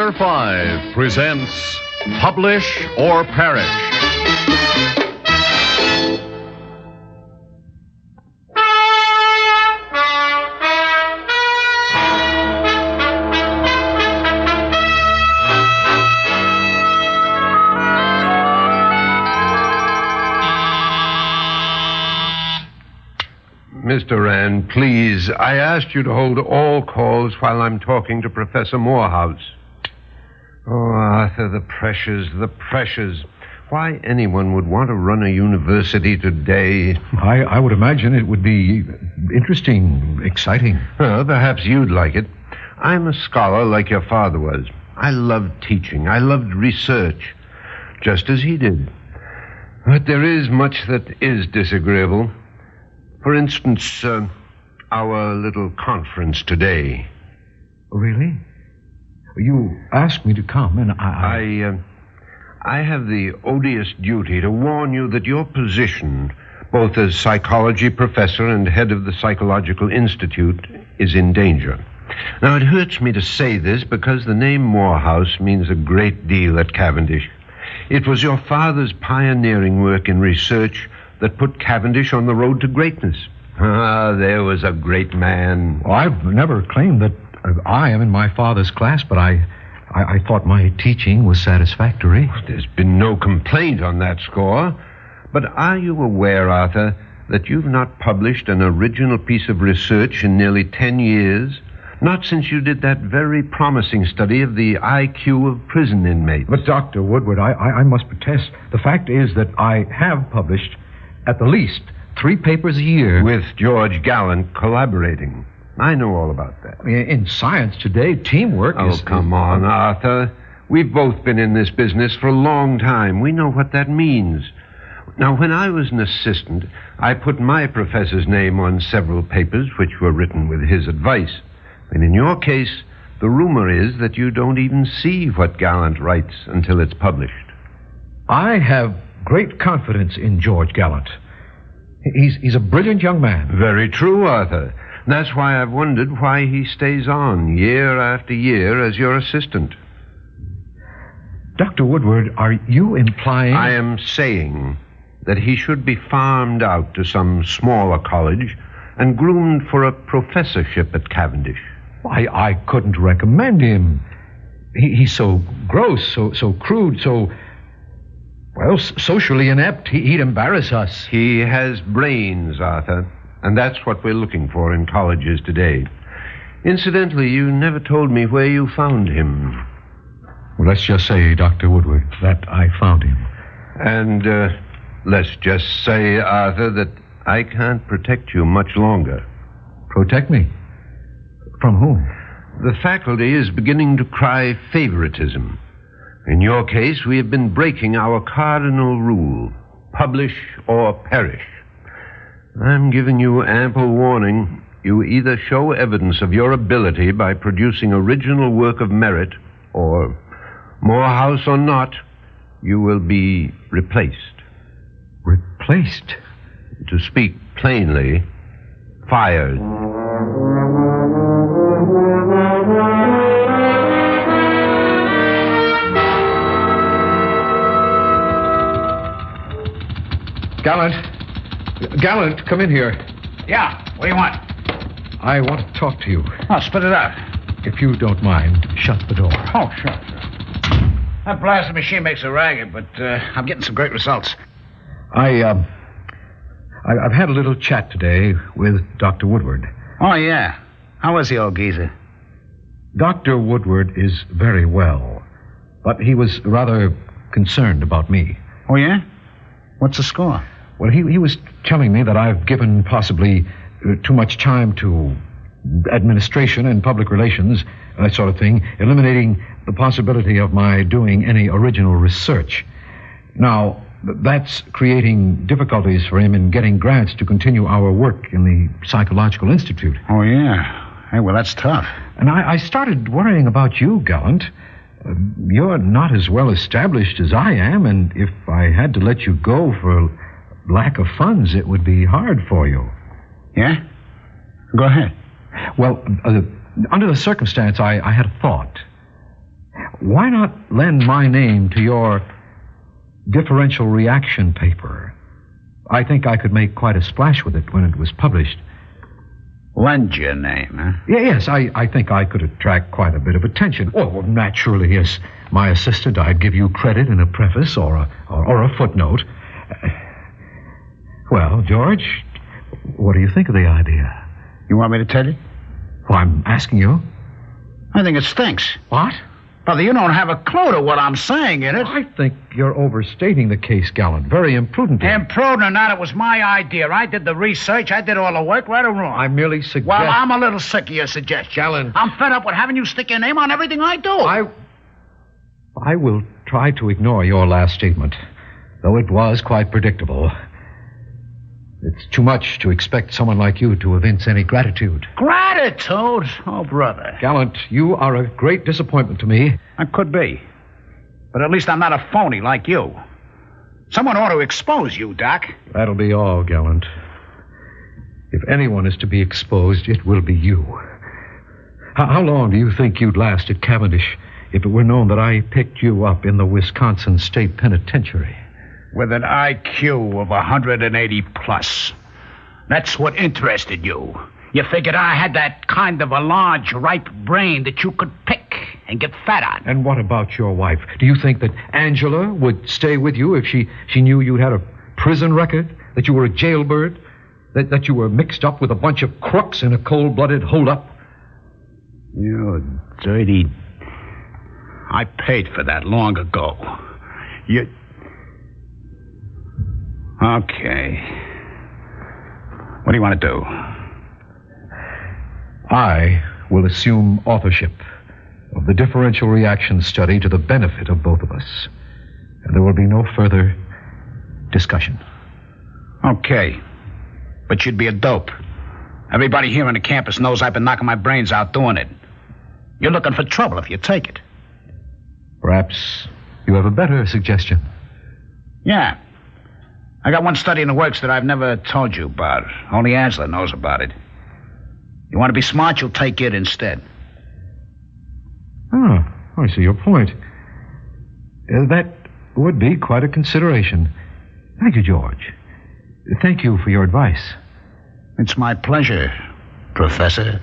Number 5 presents Publish or Perish. Mr. Rand, please, I asked you to hold all calls while I'm talking to Professor Morehouse. Oh, Arthur, the pressures. Why anyone would want to run a university today? I would imagine it would be interesting, exciting. Well, perhaps you'd like it. I'm a scholar like your father was. I loved teaching. I loved research, just as he did. But there is much that is disagreeable. For instance, our little conference today. Really? You asked me to come, and I have the odious duty to warn you that your position, both as psychology professor and head of the Psychological Institute, is in danger. Now, it hurts me to say this because the name Morehouse means a great deal at Cavendish. It was your father's pioneering work in research that put Cavendish on the road to greatness. Ah, there was a great man. Well, I've never claimed that I am in my father's class, but I thought my teaching was satisfactory. There's been no complaint on that score. But are you aware, Arthur, that you've not published an original piece of research in nearly 10 years? Not since you did that very promising study of the IQ of prison inmates. But, Dr. Woodward, I must protest. The fact is that I have published at the least 3 papers a year. With George Gallant collaborating. I know all about that. In science today, teamwork is... Oh, come on, Arthur. We've both been in this business for a long time. We know what that means. Now, when I was an assistant, I put my professor's name on several papers which were written with his advice. And in your case, the rumor is that you don't even see what Gallant writes until it's published. I have great confidence in George Gallant. He's a brilliant young man. Very true, Arthur. That's why I've wondered why he stays on year after year as your assistant. Dr. Woodward, are you implying... I am saying that he should be farmed out to some smaller college and groomed for a professorship at Cavendish. I couldn't recommend him. He's so gross, so crude, so... Well, socially inept. He'd embarrass us. He has brains, Arthur, and that's what we're looking for in colleges today. Incidentally, you never told me where you found him. Well, let's just say, Dr. Woodward, that I found him. And let's just say, Arthur, that I can't protect you much longer. Protect me? From whom? The faculty is beginning to cry favoritism. In your case, we have been breaking our cardinal rule, publish or perish. I'm giving you ample warning. You either show evidence of your ability by producing original work of merit, or, Morehouse or not, you will be replaced. Replaced? To speak plainly, fired. Gallant, come in here. Yeah, what do you want? I want to talk to you. Oh, spit it out. If you don't mind, shut the door. Oh, sure. That blasted machine makes a racket, but I'm getting some great results. I've had a little chat today with Dr. Woodward. Oh, yeah. How was the old geezer? Dr. Woodward is very well, but he was rather concerned about me. Oh, yeah? What's the score? Well, he was telling me that I've given possibly too much time to administration and public relations, that sort of thing, eliminating the possibility of my doing any original research. Now, that's creating difficulties for him in getting grants to continue our work in the Psychological Institute. Oh, yeah. Hey, well, that's tough. And I started worrying about you, Gallant. You're not as well established as I am, and if I had to let you go for lack of funds, it would be hard for you. Yeah? Go ahead. Well, under the circumstance, I had a thought. Why not lend my name to your differential reaction paper? I think I could make quite a splash with it when it was published. Lend your name, huh? Yes, I think I could attract quite a bit of attention. Well, naturally, as my assistant, I'd give you credit in a preface or a footnote. Well, George, what do you think of the idea? You want me to tell you? Well, I'm asking you. I think it stinks. What? Brother, you don't have a clue to what I'm saying in it. I think you're overstating the case, Gallant. Very imprudent. Imprudent or not, it was my idea. I did the research. I did all the work, right or wrong. I merely suggest... Well, I'm a little sick of your suggestions. Gallant. I'm fed up with having you stick your name on everything I do. I will try to ignore your last statement, though it was quite predictable. It's too much to expect someone like you to evince any gratitude. Gratitude? Oh, brother. Gallant, you are a great disappointment to me. I could be. But at least I'm not a phony like you. Someone ought to expose you, Doc. That'll be all, Gallant. If anyone is to be exposed, it will be you. How long do you think you'd last at Cavendish if it were known that I picked you up in the Wisconsin State Penitentiary? With an IQ of 180 plus. That's what interested you. You figured I had that kind of a large, ripe brain that you could pick and get fat on. And what about your wife? Do you think that Angela would stay with you if she knew you had a prison record, that you were a jailbird, that you were mixed up with a bunch of crooks in a cold-blooded holdup? You dirty... I paid for that long ago. You... Okay. What do you want to do? I will assume authorship of the differential reaction study to the benefit of both of us. And there will be no further discussion. Okay. But you'd be a dope. Everybody here on the campus knows I've been knocking my brains out doing it. You're looking for trouble if you take it. Perhaps you have a better suggestion. Yeah. I got one study in the works that I've never told you about. Only Angela knows about it. You want to be smart, you'll take it instead. Oh, I see your point. That would be quite a consideration. Thank you, George. Thank you for your advice. It's my pleasure, Professor.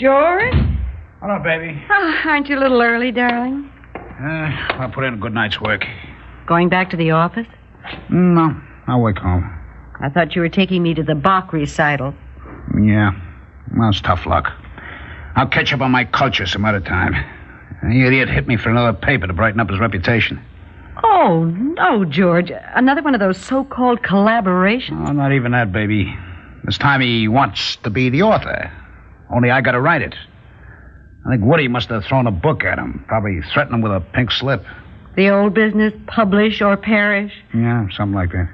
George? Hello, baby. Oh, aren't you a little early, darling? I'll put in a good night's work. Going back to the office? No, I'll work home. I thought you were taking me to the Bach recital. Yeah, well, it's tough luck. I'll catch up on my culture some other time. The idiot hit me for another paper to brighten up his reputation. Oh, no, George. Another one of those so-called collaborations? Oh, not even that, baby. This time he wants to be the author. Only I gotta write it. I think Woody must have thrown a book at him. Probably threatened him with a pink slip. The old business, publish or perish? Yeah, something like that.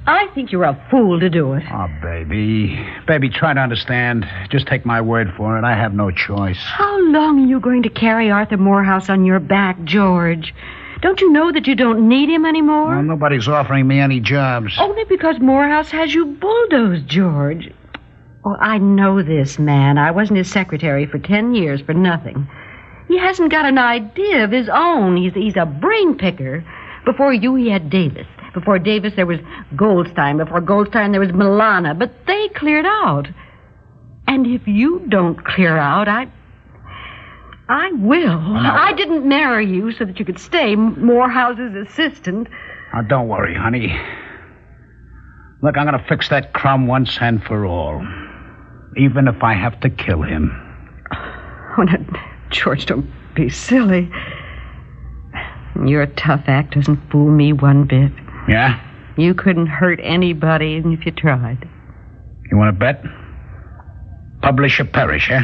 I think you're a fool to do it. Oh, baby. Baby, try to understand. Just take my word for it. I have no choice. How long are you going to carry Arthur Morehouse on your back, George? Don't you know that you don't need him anymore? Well, nobody's offering me any jobs. Only because Morehouse has you bulldozed, George. Oh, I know this man. I wasn't his secretary for 10 years for nothing. He hasn't got an idea of his own. He's a brain picker. Before you, he had Davis. Before Davis, there was Goldstein. Before Goldstein, there was Milana. But they cleared out. And if you don't clear out, I will. No. I didn't marry you so that you could stay Morehouse's assistant. Now, don't worry, honey. Look, I'm going to fix that crumb once and for all. Even if I have to kill him. Oh, no, George, don't be silly. Your tough act doesn't fool me one bit. Yeah? You couldn't hurt anybody even if you tried. You want to bet? Publish or perish, eh?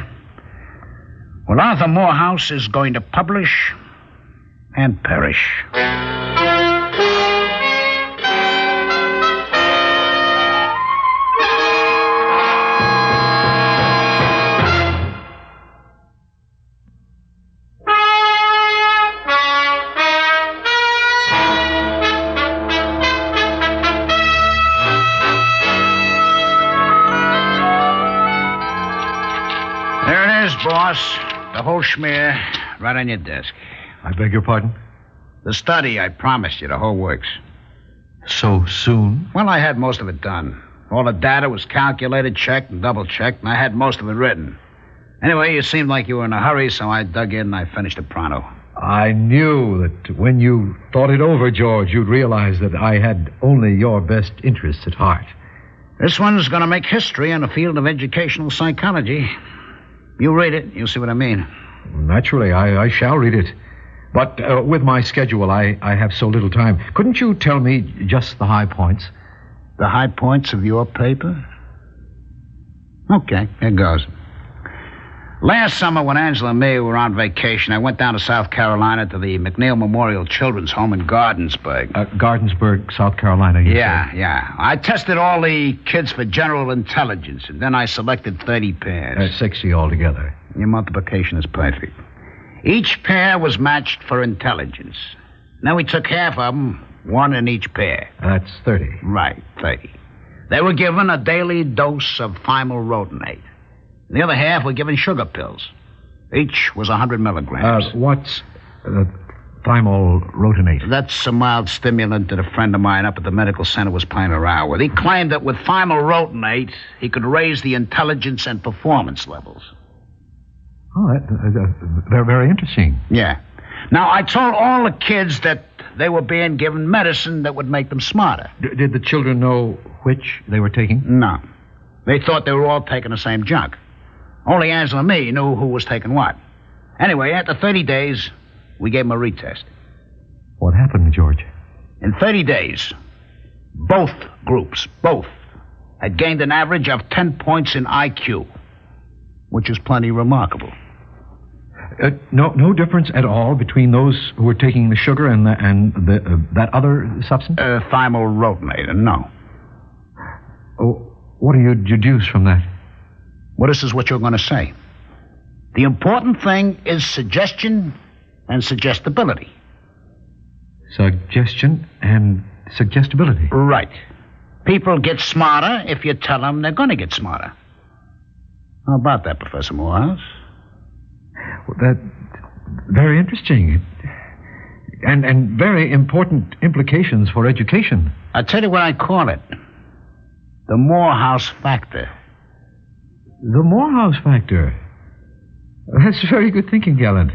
Well, Arthur Morehouse is going to publish and perish. boss. The whole schmear right on your desk. I beg your pardon? The study, I promised you, the whole works. So soon? Well, I had most of it done. All the data was calculated, checked, and double-checked, and I had most of it written. Anyway, you seemed like you were in a hurry, so I dug in and I finished it pronto. I knew that when you thought it over, George, you'd realize that I had only your best interests at heart. This one's going to make history in the field of educational psychology. You read it, you'll see what I mean. Naturally, I shall read it. But with my schedule, I have so little time. Couldn't you tell me just the high points? The high points of your paper? Okay, here goes. Last summer, when Angela and me were on vacation, I went down to South Carolina to the McNeil Memorial Children's Home in Gardensburg. Gardensburg, South Carolina, you Yeah, said. yeah. I tested all the kids for general intelligence, and then I selected 30 pairs. 60 altogether. Your multiplication is perfect. Each pair was matched for intelligence. Then we took half of them, one in each pair. That's 30. Right, 30. They were given a daily dose of thymolrotenate. The other half were given sugar pills. Each was 100 milligrams. What's thymolrotenate? That's a mild stimulant that a friend of mine up at the medical center was playing around with. He claimed that with thymolrotenate, he could raise the intelligence and performance levels. Oh, very, very interesting. Yeah. Now, I told all the kids that they were being given medicine that would make them smarter. Did the children know which they were taking? No. They thought they were all taking the same junk. Only Angela and me knew who was taking what. Anyway, after 30 days, we gave them a retest. What happened, George? In 30 days, both groups, had gained an average of 10 points in IQ, which is plenty remarkable. No difference at all between those who were taking the sugar and that other substance? Thymolrotenate, no. Oh, what do you deduce from that? Well, this is what you're going to say. The important thing is suggestion and suggestibility. Suggestion and suggestibility. Right. People get smarter if you tell them they're going to get smarter. How about that, Professor Morehouse? Well, that's very interesting. And very important implications for education. I'll tell you what I call it. The Morehouse factor. The Morehouse factor. That's very good thinking, Gallant.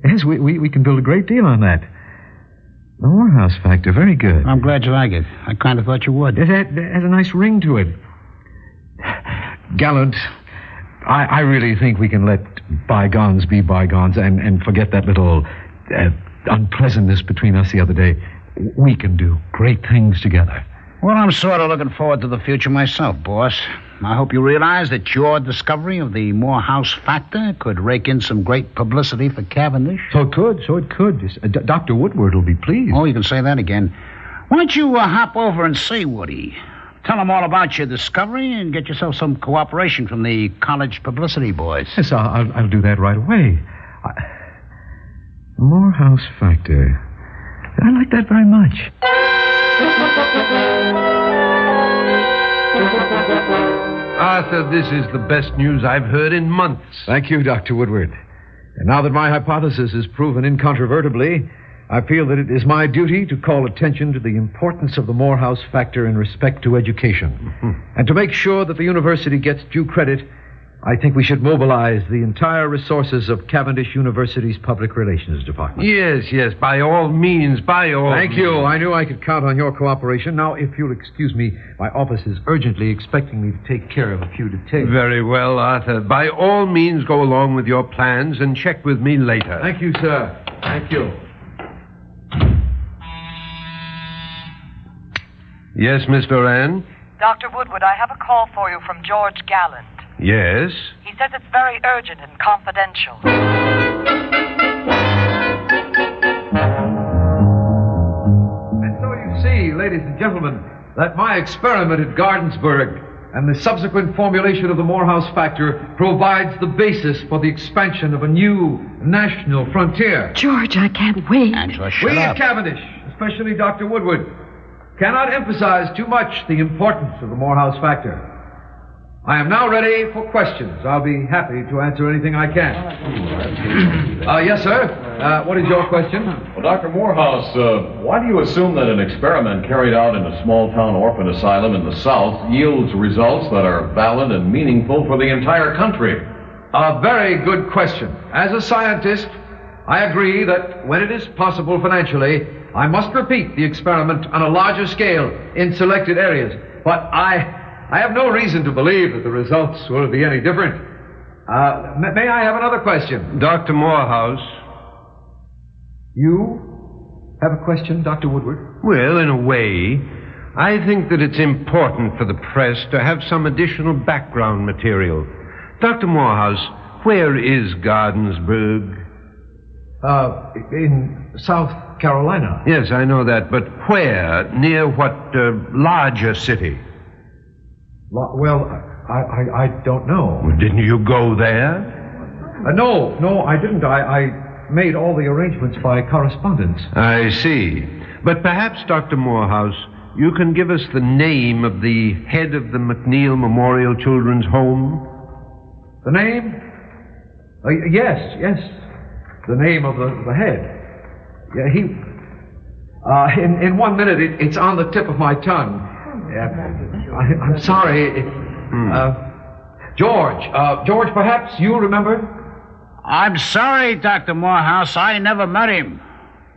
Yes, we can build a great deal on that. The Morehouse factor, very good. I'm glad you like it. I kind of thought you would. It has a nice ring to it. Gallant, I really think we can let bygones be bygones and forget that little unpleasantness between us the other day. We can do great things together. Well, I'm sort of looking forward to the future myself, boss. I hope you realize that your discovery of the Morehouse factor could rake in some great publicity for Cavendish. So it could. Dr. Woodward will be pleased. Oh, you can say that again. Why don't you hop over and see Woody? Tell him all about your discovery and get yourself some cooperation from the college publicity boys. Yes, I'll do that right away. The Morehouse factor. I like that very much. Arthur, this is the best news I've heard in months. Thank you, Dr. Woodward. And now that my hypothesis is proven incontrovertibly, I feel that it is my duty to call attention to the importance of the Morehouse factor in respect to education. And to make sure that the university gets due credit, I think we should mobilize the entire resources of Cavendish University's Public Relations Department. Yes, by all means, Thank you. I knew I could count on your cooperation. Now, if you'll excuse me, my office is urgently expecting me to take care of a few details. Very well, Arthur. By all means, go along with your plans and check with me later. Thank you, sir. Thank you. Yes, Miss Doran? Dr. Woodward, I have a call for you from George Gallant. Yes? He says it's very urgent and confidential. And so you see, ladies and gentlemen, that my experiment at Gardensburg and the subsequent formulation of the Morehouse factor provides the basis for the expansion of a new national frontier. George, I can't wait. Angela, shut We up. at Cavendish, especially Dr. Woodward, cannot emphasize too much the importance of the Morehouse factor. I am now ready for questions. I'll be happy to answer anything I can. Yes, sir. What is your question? Well, Dr. Morehouse, why do you assume that an experiment carried out in a small-town orphan asylum in the South yields results that are valid and meaningful for the entire country? A very good question. As a scientist, I agree that when it is possible financially, I must repeat the experiment on a larger scale in selected areas. But I have no reason to believe that the results will be any different. May I have another question? Dr. Morehouse. You have a question, Dr. Woodward? Well, in a way, I think that it's important for the press to have some additional background material. Dr. Morehouse, where is Gardensburg? In South Carolina. Yes, I know that, but where? Near what larger city? Well, I don't know. Well, didn't you go there? No, I didn't. I made all the arrangements by correspondence. I see. But perhaps, Dr. Morehouse, you can give us the name of the head of the McNeil Memorial Children's Home? The name? Yes. The name of the head. Yeah, in 1 minute, it's on the tip of my tongue. I'm sorry. George, perhaps you remember? I'm sorry, Dr. Morehouse. I never met him.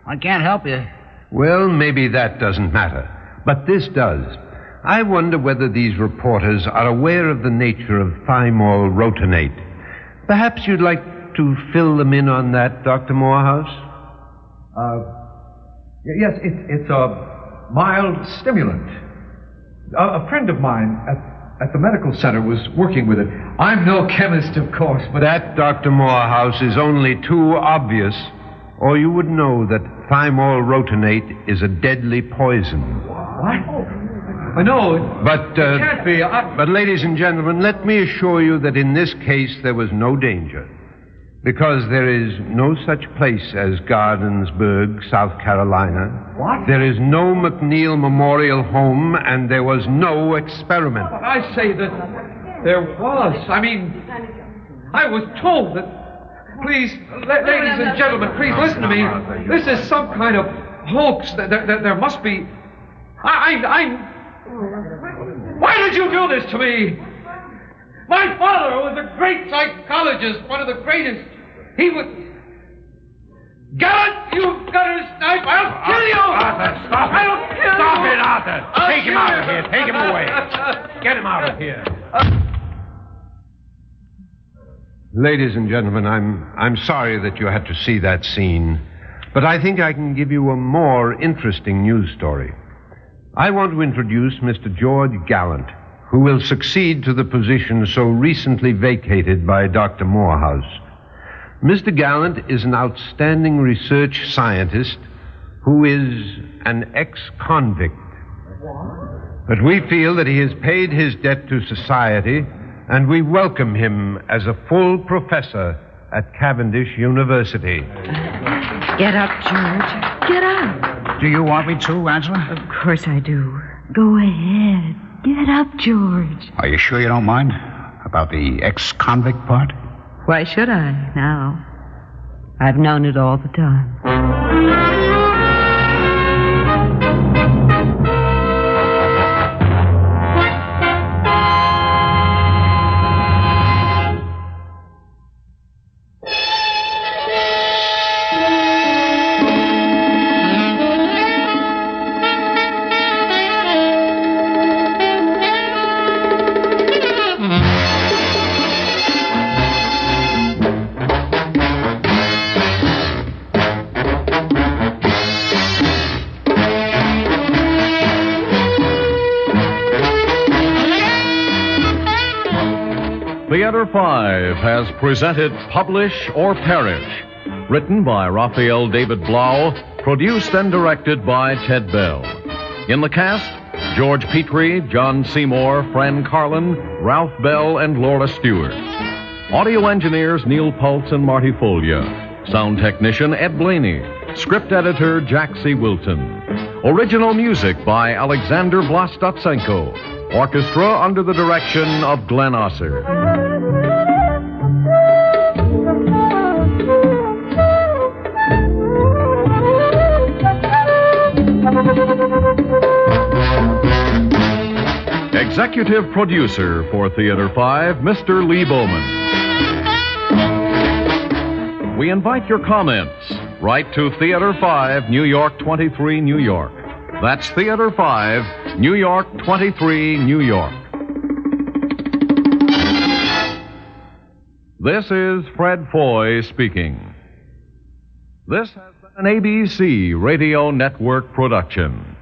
I can't help you. Well, maybe that doesn't matter. But this does. I wonder whether these reporters are aware of the nature of thymol rotenate. Perhaps you'd like to fill them in on that, Dr. Morehouse? Yes, it's a mild stimulant. A friend of mine at the medical center was working with it. I'm no chemist, of course, but... That, Dr. Morehouse, is only too obvious, or you would know that thymol rotenate is a deadly poison. What? I know. But, it can't be. But, ladies and gentlemen, let me assure you that in this case there was no danger. Because there is no such place as Gardensburg, South Carolina. What? There is no McNeil Memorial Home, and there was no experiment. But I say that there was. I mean, I was told that... Please, ladies and gentlemen, please listen to me. This is some kind of hoax. There must be... Why did you do this to me? My father was a great psychologist, one of the greatest. He would... Gallant, you gutter snipe! I'll kill you! Arthur, stop it! I'll kill Stop you! it, Arthur! Take him out of here! Take him away! Get him out of here! Ladies and gentlemen, I'm sorry that you had to see that scene, but I think I can give you a more interesting news story. I want to introduce Mr. George Gallant, who will succeed to the position so recently vacated by Dr. Morehouse. Mr. Gallant is an outstanding research scientist who is an ex-convict. But we feel that he has paid his debt to society, and we welcome him as a full professor at Cavendish University. Get up, George. Get up. Do you want me to, Angela? Of course I do. Go ahead. Get up, George. Are you sure you don't mind about the ex-convict part? Why should I now? I've known it all the time. Theater 5 has presented Publish or Perish, written by Raphael David Blau, produced and directed by Ted Bell. In the cast, George Petrie, John Seymour, Fran Carlin, Ralph Bell, and Laura Stewart. Audio engineers Neil Pultz and Marty Folia. Sound technician Ed Blaney. Script editor Jack C. Wilton. Original music by Alexander Vlastotsenko. Orchestra under the direction of Glenn Osser. Executive producer for Theater 5, Mr. Lee Bowman. We invite your comments. Write to Theater 5, New York 23, New York. That's Theater 5, New York 23, New York. This is Fred Foy speaking. This has been an ABC Radio Network production.